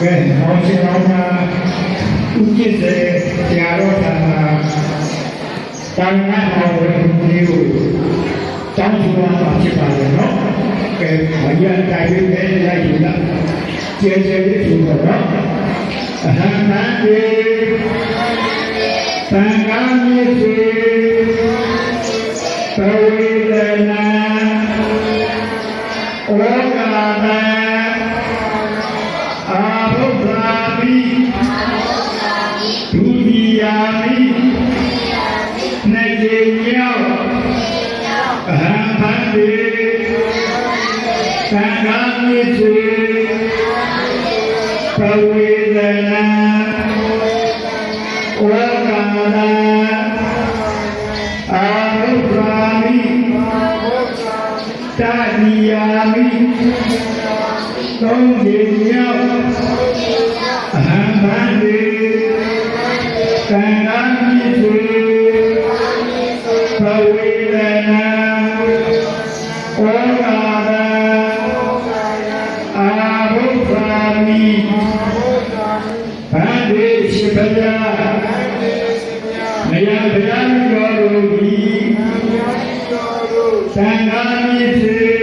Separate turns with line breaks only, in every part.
cái họ sẽ nói là cũng chia sẻ nhà đó là tăng ngã họ nhiều trong chúng ta làm chuyện này nó cái thời gian tài nguyên thế là gì đó chia sẻ với chúng ta đó hàng tháng đi tăng ngã như thế tôi là ô cả ta không nhìn nhau hàng tháng đi càng đáng như thế bao quy là ô cả ta bố phà mi phá đi sĩ phá gia mày ăn phải ăn cho đồ gì càng đáng như thế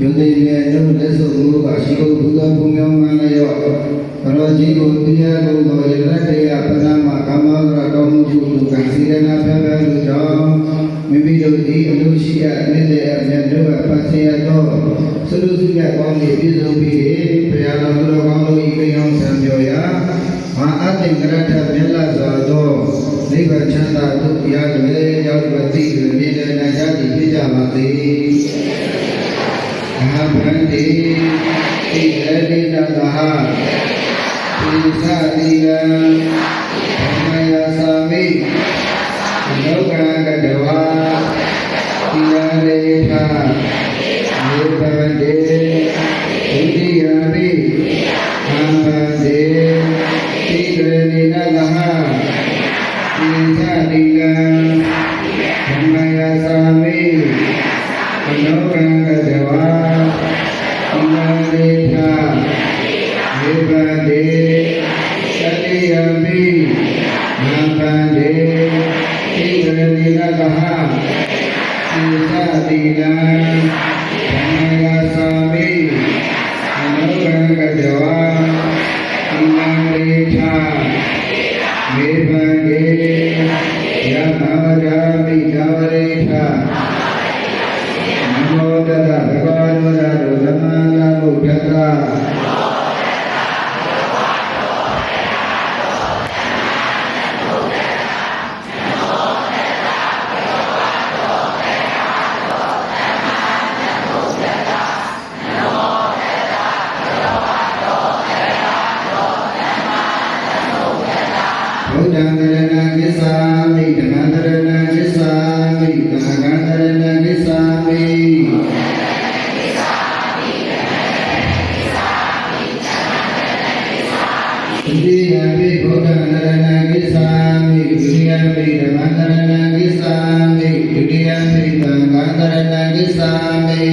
ယုံကြည်မြတ်တို့လက်စုပ်မှုကရှိကိုဘုရားဘုံမြောင်းမှလည်းရောဘရောကြီးကိုတရားကုန်သောယရတရားပဏာမကာမဂရတော်မှုပြုကံစီရနာဖျားဖျားတို့ကြောင့်မိမိတို့သည်အလိုရှိအပ်တဲ့အမြတ်တို့အပတ်စီရသောသရုပ်စုရကောင်း၏ပြည့်စုံပြီးဘုရားတော်သူတော်ကောင်းတို့၏ကိန်းအောင်ဆံပြောရာမဟာအတ္တကရထမြတ်လာစွာသောနိဗ္ဗာန်ချမ်းသာတို့တရားတွေရောက်ပါသိတွင်မြင်တဲ့နာရသည်ဖြစ်ကြပါစေ။အာဘန္တိဣရတိတသဟပိသတိယံဓမ္မယသာမိလောကကတဝါတိယရေထယေပန္တိဒုတိယပိအာဘန္တိဣရတိတသဟပိသတိယံဓမ္မယသာမိလောကကတဝါတိယရေထယေပန္တိသတိယပိအာဘန္တိဣရတိတသဟပိသတိယံဓမ္မယသာမိလောကကတဝါတိယရေထယေပန္တိယမဝဒာမိသဝရေထနမောတတသဗ္ဗဝရတောသမန္တဗုဒ္ဓတဘုဒ္ဓံတရဏံကိစ္ဆာမိဓမ္မံတရဏံကိစ္ဆာမိသံဃံတရဏံကိစ္ဆာမိဒုတိယပိဘုဒ္ဓံတရဏံကိစ္ဆာမိဒုတိယပိဓမ္မံတရဏံကိစ္ဆာမိဒုတိယပိသံဃံတရဏံကိစ္ဆာမိ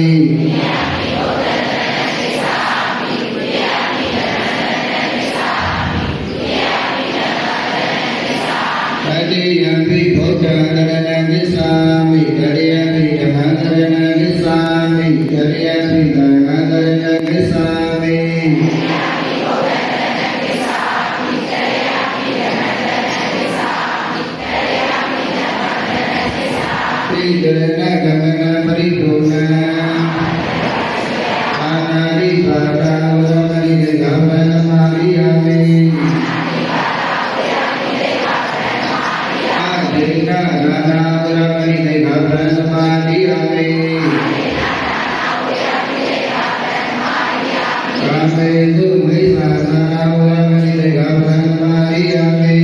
တတိယပိဘုဒ္ဓံတရဏံကိစ္ဆာမိတတိယပိဓမ္မံတရဏံကိစ္ဆာမိတတိယပိသံဃံတရဏံကိစ္ဆာမိပိတရဏကမနပရိပူဏံအာနာရိပါဒာဝရမဏိတေဂဗန္နမာရိယာမိဒေနာနာနာဝရမဏိတေဂဗန္နမာရိယာမိကာမေတုမိစ္ဆာသာဝရမဏိတေဂဗန္နမာရိယာမိ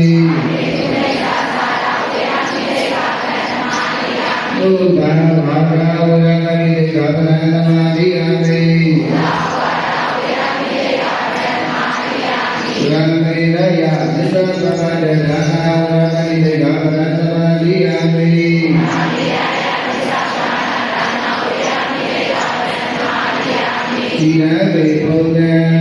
သုဒ္ဓံဘာဂဝရမဏိတေဂဗန္နမာရိယာမိရမေရယသစ္စာပမဒဒါနာဝရမဏိတေဂဗန္နမာရိယာမိဣရမေဘုဒ္ဓံ